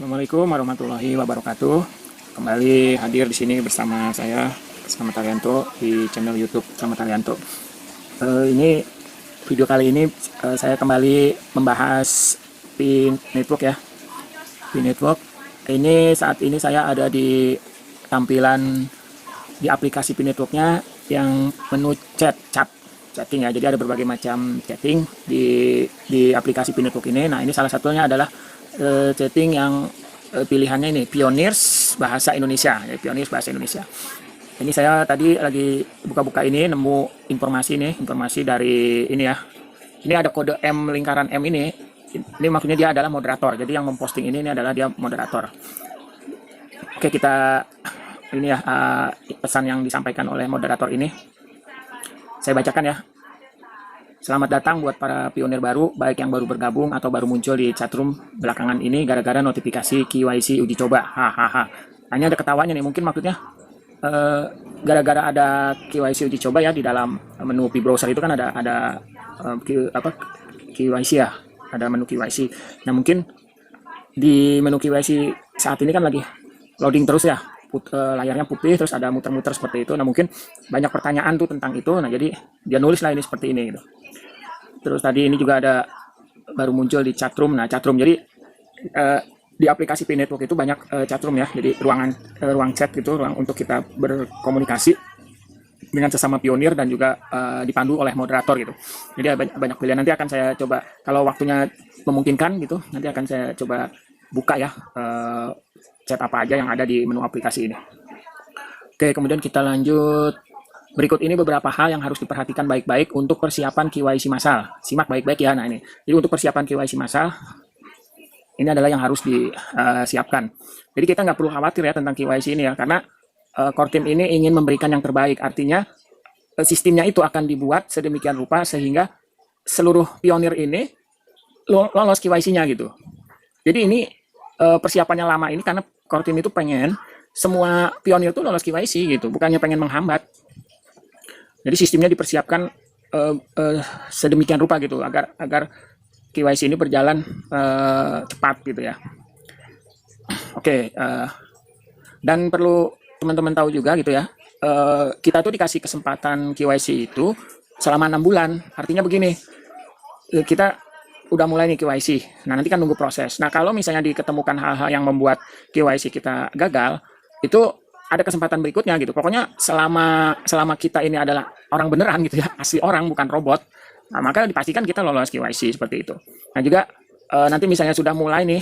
Assalamualaikum warahmatullahi wabarakatuh. Kembali hadir di sini bersama saya, Slamet Haryanto, di channel YouTube Slamet Haryanto. Ini video kali ini saya kembali membahas Pi Network ya. Pi Network. Ini saat ini saya ada di tampilan di aplikasi Pi Networknya yang menu chatting ya. Jadi ada berbagai macam chatting di aplikasi Pi Network ini. Nah, ini salah satunya adalah chatting yang pilihannya ini Pioneers Bahasa Indonesia ya, Pioneers Bahasa Indonesia. Ini saya tadi lagi buka-buka ini nemu informasi dari ini ya. Ini ada kode M lingkaran M ini. Ini maksudnya dia adalah moderator. Jadi yang memposting ini adalah dia moderator. Oke, kita ini ya pesan yang disampaikan oleh moderator ini. Saya bacakan ya. Selamat datang buat para pionir baru, baik yang baru bergabung atau baru muncul di chatroom belakangan ini gara-gara notifikasi KYC uji coba. Hahaha. Hanya ada ketawanya nih, mungkin maksudnya gara-gara ada KYC uji coba ya di dalam menu Pi browser itu kan ada KYC ya, ada menu KYC. Nah, mungkin di menu KYC saat ini kan lagi loading terus ya. Layarnya putih terus ada muter-muter seperti itu. Nah, mungkin banyak pertanyaan tuh tentang itu. Nah, jadi dia nulis lah ini seperti ini gitu. Terus tadi ini juga ada baru muncul di chatroom. Nah, chatroom jadi di aplikasi Pi Network itu banyak chatroom ya. Jadi ruang chat gitu, ruang untuk kita berkomunikasi dengan sesama pionir dan juga dipandu oleh moderator gitu. Jadi ada banyak pilihan. Nanti akan saya coba kalau waktunya memungkinkan gitu, nanti akan saya coba buka ya chat apa aja yang ada di menu aplikasi ini. Oke, kemudian kita lanjut. Berikut ini beberapa hal yang harus diperhatikan baik-baik untuk persiapan KYC massal. Simak baik-baik ya. Nah, ini. Jadi untuk persiapan KYC massal, ini adalah yang harus disiapkan. Jadi kita nggak perlu khawatir ya tentang KYC ini ya, karena core team ini ingin memberikan yang terbaik. Artinya sistemnya itu akan dibuat sedemikian rupa sehingga seluruh pionir ini lolos KYC-nya gitu. Jadi ini persiapannya lama ini karena core team itu pengen semua pionir itu lolos KYC gitu, bukannya pengen menghambat. Jadi sistemnya dipersiapkan sedemikian rupa gitu agar KYC ini berjalan cepat gitu ya. Oke, dan perlu teman-teman tahu juga gitu ya, kita tuh dikasih kesempatan KYC itu selama 6 bulan. Artinya begini, kita udah mulai nih KYC. Nah, nanti kan nunggu proses. Nah, kalau misalnya diketemukan hal-hal yang membuat KYC kita gagal, itu ada kesempatan berikutnya gitu. Pokoknya selama kita ini adalah orang beneran gitu ya, asli orang bukan robot. Nah, maka dipastikan kita lolos KYC seperti itu. Nah, juga nanti misalnya sudah mulai nih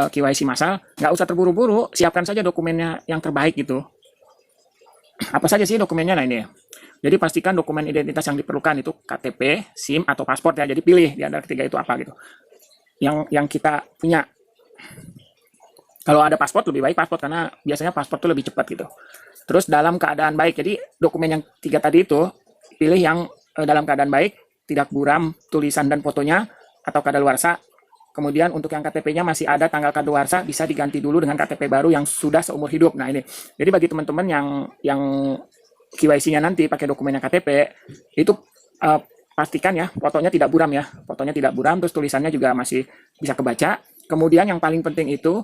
KYC massal, nggak usah terburu-buru, siapkan saja dokumennya yang terbaik gitu. Apa saja sih dokumennya? Nah, ini ya. Jadi pastikan dokumen identitas yang diperlukan itu KTP, SIM, atau paspor ya. Jadi pilih di antara ketiga itu apa gitu. Yang kita punya. Kalau ada paspor lebih baik paspor karena biasanya paspor itu lebih cepat gitu. Terus dalam keadaan baik. Jadi dokumen yang 3 tadi itu pilih yang dalam keadaan baik, tidak buram tulisan dan fotonya atau kadaluarsa. Kemudian untuk yang KTP-nya masih ada tanggal kadaluarsa, bisa diganti dulu dengan KTP baru yang sudah seumur hidup. Nah, ini. Jadi bagi teman-teman yang KYC-nya nanti pakai dokumennya KTP, itu pastikan ya fotonya tidak buram ya. Fotonya tidak buram, terus tulisannya juga masih bisa kebaca. Kemudian yang paling penting itu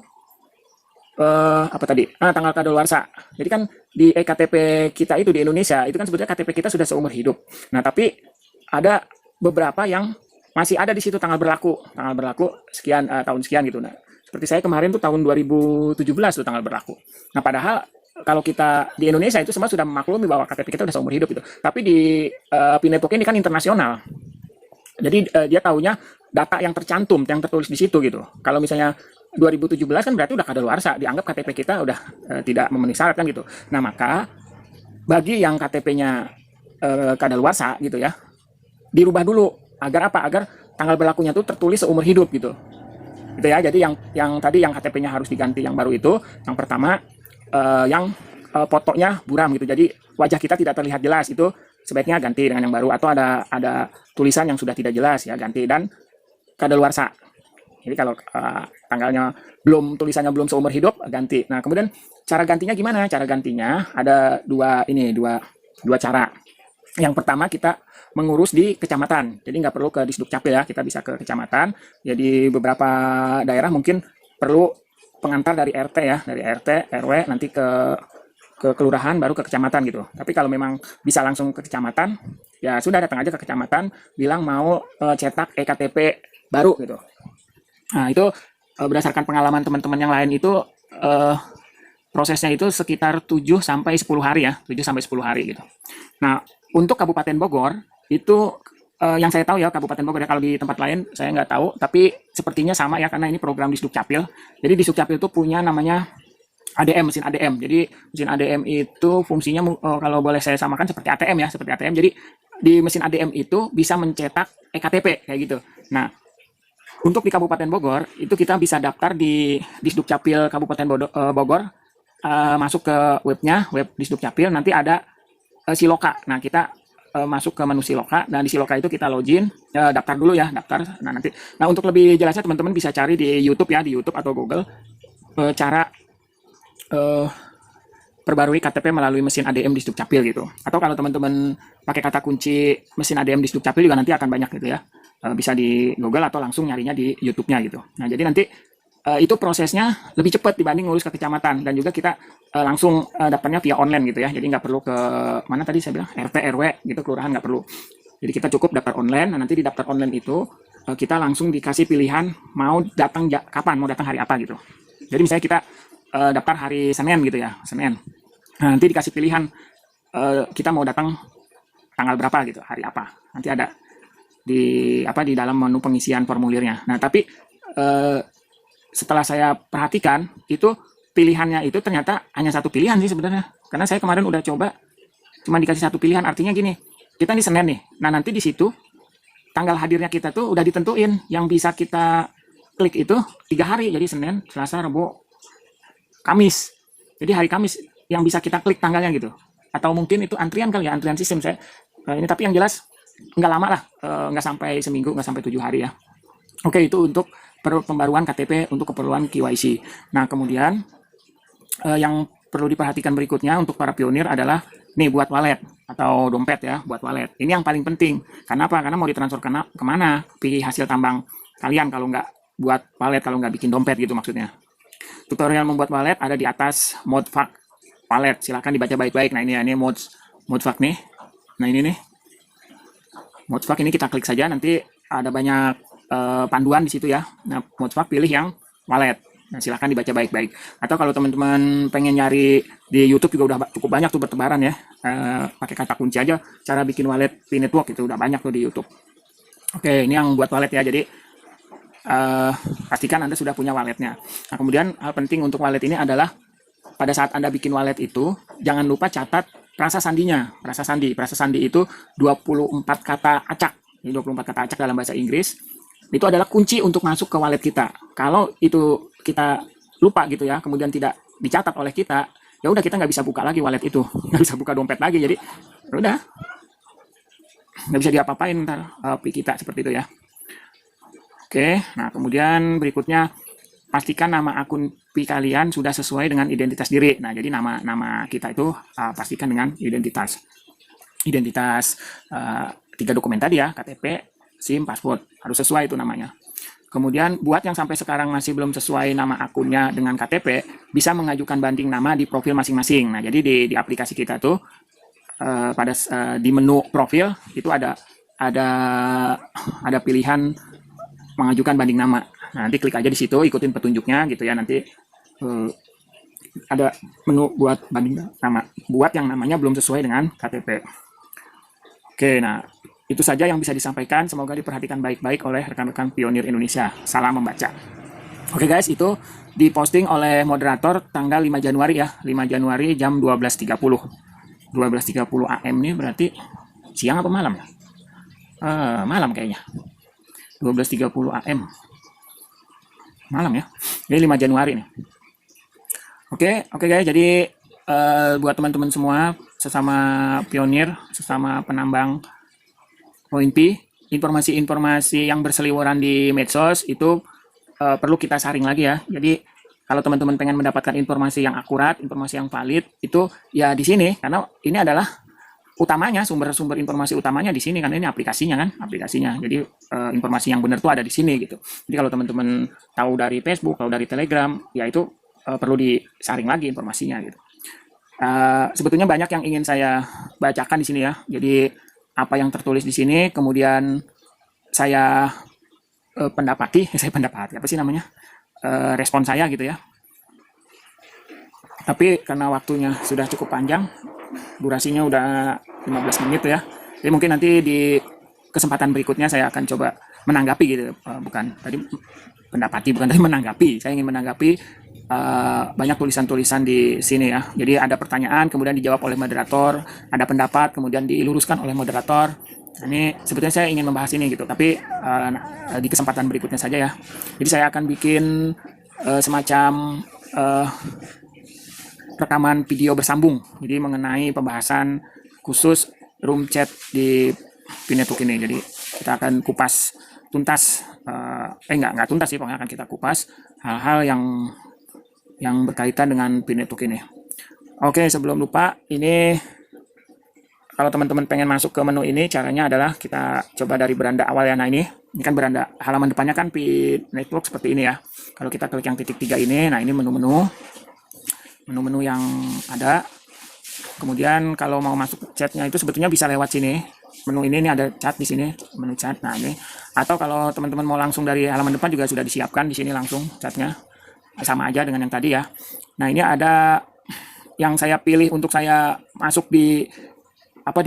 apa tadi? Tanggal kadaluarsa. Jadi kan di ektp kita itu di Indonesia itu kan sebetulnya KTP kita sudah seumur hidup. Nah, tapi ada beberapa yang masih ada di situ tanggal berlaku sekian tahun sekian gitu. Nah, seperti saya kemarin tuh tahun 2017 tuh tanggal berlaku. Nah, padahal kalau kita di Indonesia itu semua sudah memaklumi bahwa KTP kita sudah seumur hidup gitu. Tapi di Pi Network ini kan internasional. Jadi dia taunya data yang tercantum, yang tertulis di situ gitu. Kalau misalnya 2017 kan berarti udah kadaluarsa, dianggap KTP kita udah tidak memenuhi syarat kan gitu. Nah, maka bagi yang KTP-nya kadaluarsa gitu ya, dirubah dulu agar apa? Agar tanggal berlakunya tuh tertulis seumur hidup gitu. Gitu ya. Jadi yang tadi yang KTP-nya harus diganti yang baru itu, yang pertama yang fotonya buram gitu. Jadi wajah kita tidak terlihat jelas, itu sebaiknya ganti dengan yang baru, atau ada tulisan yang sudah tidak jelas ya, ganti, dan kadaluarsa. Jadi kalau tanggalnya tulisannya belum seumur hidup, ganti. Nah, kemudian cara gantinya gimana? Cara gantinya ada dua cara. Yang pertama, kita mengurus di kecamatan. Jadi nggak perlu ke Disduk Capil ya, kita bisa ke kecamatan. Jadi beberapa daerah mungkin perlu pengantar dari RT ya, dari RT, RW nanti ke kelurahan baru ke kecamatan gitu. Tapi kalau memang bisa langsung ke kecamatan, ya sudah datang aja ke kecamatan, bilang mau cetak EKTP baru gitu. Nah, itu berdasarkan pengalaman teman-teman yang lain itu prosesnya itu sekitar 7 sampai 10 hari ya, 7 sampai 10 hari gitu. Nah, untuk Kabupaten Bogor itu yang saya tahu ya Kabupaten Bogor ya, kalau di tempat lain saya nggak tahu, tapi sepertinya sama ya karena ini program di Sdukcapil. Jadi di Sdukcapil itu punya namanya ADM, mesin ADM. Jadi mesin ADM itu fungsinya kalau boleh saya samakan seperti ATM ya, seperti ATM. Jadi di mesin ADM itu bisa mencetak EKTP kayak gitu. Nah, untuk di Kabupaten Bogor itu kita bisa daftar di Sdukcapil Kabupaten Bogor, masuk ke webnya, web di Sdukcapil, nanti ada Siloka. Nah, kita masuk ke menu Siloka, dan di Siloka itu kita login, daftar dulu ya, daftar. Nah, untuk lebih jelasnya teman-teman bisa cari di YouTube ya, di YouTube atau Google cara perbarui KTP melalui mesin ADM di Sdukcapil gitu. Atau kalau teman-teman pakai kata kunci mesin ADM di Sdukcapil juga nanti akan banyak gitu ya. Bisa di Google atau langsung nyarinya di YouTube-nya gitu. Nah, jadi nanti itu prosesnya lebih cepat dibanding ngurus ke kecamatan, dan juga kita langsung daftarnya via online gitu ya. Jadi nggak perlu ke mana tadi saya bilang RT RW gitu, kelurahan nggak perlu. Jadi kita cukup daftar online. Nah, nanti di daftar online itu kita langsung dikasih pilihan mau datang kapan, mau datang hari apa gitu. Jadi misalnya kita daftar hari Senin gitu ya, Senin. Nah, nanti dikasih pilihan kita mau datang tanggal berapa gitu, hari apa. Nanti ada di dalam menu pengisian formulirnya. Nah, tapi setelah saya perhatikan itu pilihannya itu ternyata hanya satu pilihan sih sebenarnya. Karena saya kemarin udah coba cuma dikasih satu pilihan. Artinya gini, kita di Senin nih. Nah, nanti di situ tanggal hadirnya kita tuh udah ditentuin, yang bisa kita klik itu 3 hari. Jadi Senin, Selasa, Rabu, Kamis. Jadi hari Kamis yang bisa kita klik tanggalnya gitu. Atau mungkin itu antrian kali ya, antrian sistem saya. Ini tapi yang jelas nggak lama lah, nggak sampai seminggu, nggak sampai 7 hari ya. Oke, itu untuk pembaruan KTP untuk keperluan KYC. Nah, kemudian yang perlu diperhatikan berikutnya untuk para pionir adalah nih buat wallet atau dompet ya, buat wallet. Ini yang paling penting. Karena apa? Karena mau ditransfer kemana? Pilih hasil tambang kalian kalau nggak buat wallet, kalau nggak bikin dompet gitu maksudnya. Tutorial membuat wallet ada di atas Modvac wallet. Silahkan dibaca baik-baik. Nah, ini Modvac nih. Nah, ini nih. Modvac ini kita klik saja, nanti ada banyak panduan di situ ya. Nah, Modvac pilih yang wallet. Nah, silahkan dibaca baik-baik. Atau kalau teman-teman pengen nyari di YouTube juga udah cukup banyak tuh bertebaran ya. Pakai kata kunci aja cara bikin wallet P-Network itu udah banyak tuh di YouTube. Oke, ini yang buat wallet ya. Jadi pastikan Anda sudah punya walletnya. Nah, kemudian hal penting untuk wallet ini adalah pada saat Anda bikin wallet itu jangan lupa catat prasa sandinya. Prasa sandi itu 24 kata acak. Ini 24 kata acak dalam bahasa Inggris. Itu adalah kunci untuk masuk ke wallet kita. Kalau itu kita lupa gitu ya, kemudian tidak dicatat oleh kita, ya udah kita nggak bisa buka lagi wallet itu, nggak bisa buka dompet lagi. Jadi udah nggak bisa diapa-apain ntar kita seperti itu ya. Oke, nah kemudian berikutnya pastikan nama akun Pi kalian sudah sesuai dengan identitas diri. Nah, jadi nama kita itu pastikan dengan identitas 3 dokumen tadi ya, KTP, SIM, paspor, harus sesuai itu namanya. Kemudian buat yang sampai sekarang masih belum sesuai nama akunnya dengan KTP, bisa mengajukan banding nama di profil masing-masing. Nah, jadi di aplikasi kita tuh di menu profil itu ada pilihan mengajukan banding nama. Nah, nanti klik aja di situ, ikutin petunjuknya gitu ya. Nanti ada menu buat banding nama, buat yang namanya belum sesuai dengan KTP. Oke, nah itu saja yang bisa disampaikan. Semoga diperhatikan baik-baik oleh rekan-rekan pionir Indonesia. Salam membaca. Oke guys, itu diposting oleh moderator tanggal 5 Januari ya. 5 Januari jam 12.30. 12.30 AM ini berarti siang apa malam? Malam kayaknya. 12.30 AM. Malam ya. Ini 5 Januari nih. Oke guys, jadi buat teman-teman semua, sesama pionir, sesama penambang poin P, informasi-informasi yang berseliweran di medsos itu perlu kita saring lagi ya. Jadi kalau teman-teman pengen mendapatkan informasi yang akurat, informasi yang valid, itu ya di sini, karena ini adalah utamanya, sumber-sumber informasi utamanya di sini, karena ini aplikasinya kan, aplikasinya. Jadi informasi yang benar tuh ada di sini gitu. Jadi kalau teman-teman tahu dari Facebook, tahu dari Telegram, ya itu perlu disaring lagi informasinya gitu. Sebetulnya banyak yang ingin saya bacakan di sini ya. Jadi apa yang tertulis di sini, kemudian saya saya pendapati apa sih namanya, respon saya gitu ya. Tapi karena waktunya sudah cukup panjang, durasinya udah 15 menit ya. Jadi mungkin nanti di kesempatan berikutnya saya akan coba menanggapi gitu. Bukan tadi pendapati, bukan tadi menanggapi. Saya ingin menanggapi banyak tulisan-tulisan di sini ya. Jadi ada pertanyaan, kemudian dijawab oleh moderator, ada pendapat, kemudian diluruskan oleh moderator. Nah, ini sebetulnya saya ingin membahas ini gitu, tapi di kesempatan berikutnya saja ya. Jadi saya akan bikin semacam rekaman video bersambung, jadi mengenai pembahasan khusus room chat di Pinetuk ini. Jadi kita akan kupas tuntas, nggak tuntas sih, pokoknya akan kita kupas hal-hal yang berkaitan dengan Pinetuk ini. Oke, sebelum lupa, ini kalau teman-teman pengen masuk ke menu ini, caranya adalah kita coba dari beranda awal ya. Nah ini kan beranda halaman depannya kan Pinetuk seperti ini ya. Kalau kita klik yang titik 3 ini, nah ini menu-menu yang ada. Kemudian kalau mau masuk chatnya itu sebetulnya bisa lewat sini. Menu ini ada chat di sini, menu chat. Nah ini, atau kalau teman-teman mau langsung dari halaman depan juga sudah disiapkan di sini langsung chatnya, sama aja dengan yang tadi ya. Nah ini ada yang saya pilih untuk saya masuk di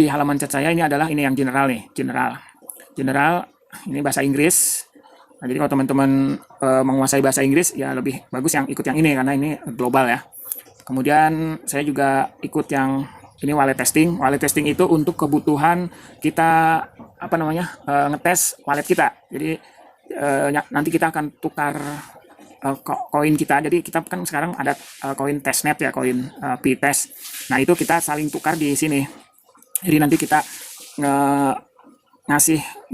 halaman chat saya, ini adalah ini yang general nih, general ini bahasa Inggris. Nah, jadi kalau teman-teman menguasai bahasa Inggris ya lebih bagus yang ikut yang ini karena ini global ya. Kemudian saya juga ikut yang ini wallet testing. Wallet testing itu untuk kebutuhan kita ngetes wallet kita. Jadi nanti kita akan tukar koin kita. Jadi kita kan sekarang ada koin testnet ya, koin P-test. Nah, itu kita saling tukar di sini. Jadi nanti kita ngasih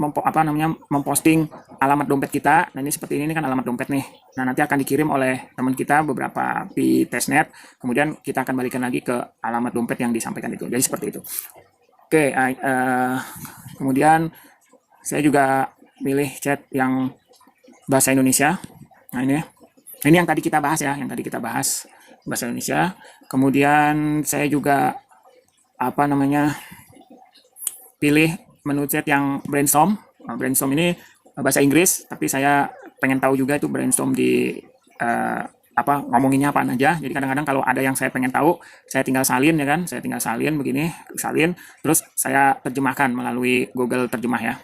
memposting alamat dompet kita. Nah ini seperti ini kan alamat dompet nih. Nah nanti akan dikirim oleh teman kita beberapa di testnet, kemudian kita akan balikan lagi ke alamat dompet yang disampaikan itu. Jadi seperti itu. Oke, kemudian saya juga pilih chat yang bahasa Indonesia. Nah ini yang tadi kita bahas ya, bahasa Indonesia. Kemudian saya juga pilih menu chat yang brainstorm. Nah, brainstorm ini bahasa Inggris, tapi saya pengen tahu juga itu brainstorm di ngomonginnya apa aja. Jadi kadang-kadang kalau ada yang saya pengen tahu, saya tinggal salin ya kan, begini, terus saya terjemahkan melalui Google Terjemah ya.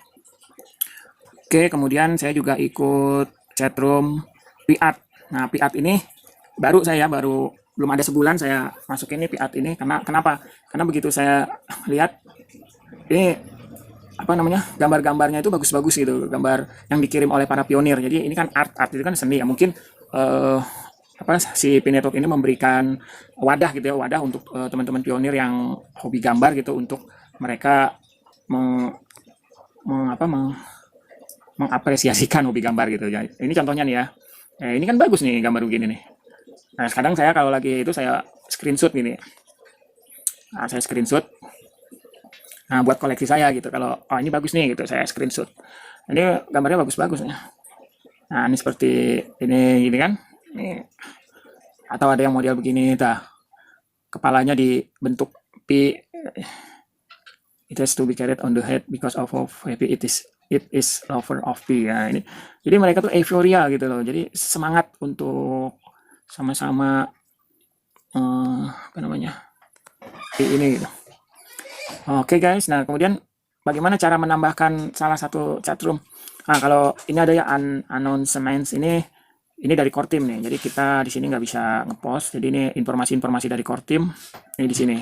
Oke, kemudian saya juga ikut chatroom Piat. Nah, Piat ini baru belum ada sebulan saya masuk ini Piat ini, karena kenapa? Karena begitu saya lihat ini gambar-gambarnya itu bagus-bagus gitu, gambar yang dikirim oleh para pionir. Jadi ini kan art itu kan seni ya, mungkin si Pinetuk ini memberikan wadah gitu ya, wadah untuk teman-teman pionir yang hobi gambar gitu, untuk mereka mengapresiasikan hobi gambar gitu ya. Ini contohnya nih ya, ini kan bagus nih gambar begini nih. Nah kadang saya kalau lagi itu saya screenshot gini, saya screenshot. Nah, buat koleksi saya gitu. Kalau ini bagus nih gitu, saya screenshot. Ini gambarnya bagus-bagus nih. Nah, ini seperti ini gini kan. Ini. Atau ada yang model begini, kepalanya dibentuk P. It has to be carried on the head because of how happy it is lover of P. Ya, ini. Jadi mereka tuh euforia gitu loh. Jadi semangat untuk sama-sama P ini gitu. Oke guys, nah kemudian bagaimana cara menambahkan salah satu chatroom? Nah kalau ini ada ya announcements ini dari core team nih. Jadi kita di sini nggak bisa ngepost. Jadi ini informasi-informasi dari core team ini di sini.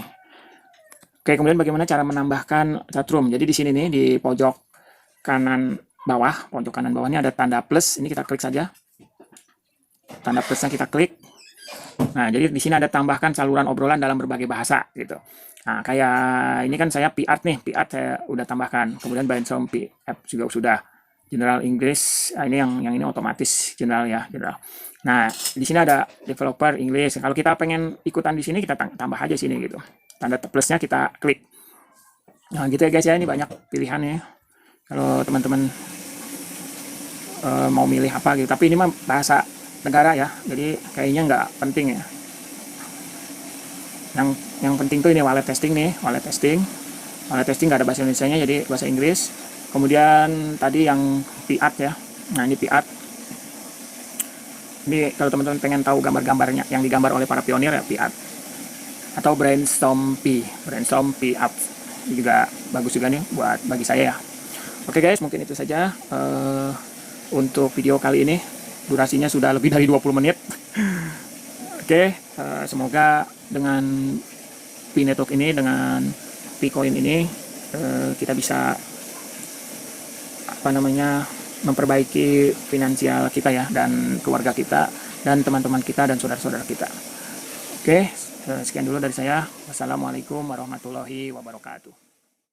Oke, kemudian bagaimana cara menambahkan chatroom? Jadi di sini nih di pojok kanan bawahnya ada tanda plus. Ini kita klik saja. Tanda plusnya kita klik. Nah, jadi di sini ada tambahkan saluran obrolan dalam berbagai bahasa gitu. Nah, kayak ini kan saya Piat saya udah tambahkan. Kemudian brainstorm PF juga sudah. General English, ini yang ini otomatis general ya, general. Nah, di sini ada developer English. Kalau kita pengen ikutan di sini, kita tambah aja sini gitu. Tanda plusnya kita klik. Nah gitu ya guys ya, ini banyak pilihannya. Kalau teman-teman mau milih apa gitu. Tapi ini mah bahasa negara ya, jadi kayaknya nggak penting ya. Yang penting tuh ini wallet testing nih, wallet testing. Wallet testing nggak ada bahasa Indonesianya, jadi bahasa Inggris. Kemudian tadi yang piat ya. Nah ini piat. Ini kalau teman-teman pengen tahu gambar-gambarnya yang digambar oleh para pionir ya piat. Atau brainstorm piat. Ini juga bagus juga nih buat bagi saya ya. Oke guys, mungkin itu saja untuk video kali ini. Durasinya sudah lebih dari 20 menit. Oke, semoga dengan P-Network ini, dengan P-Coin ini, kita bisa memperbaiki finansial kita ya, dan keluarga kita, dan teman-teman kita, dan saudara-saudara kita. Oke, sekian dulu dari saya. Wassalamualaikum warahmatullahi wabarakatuh.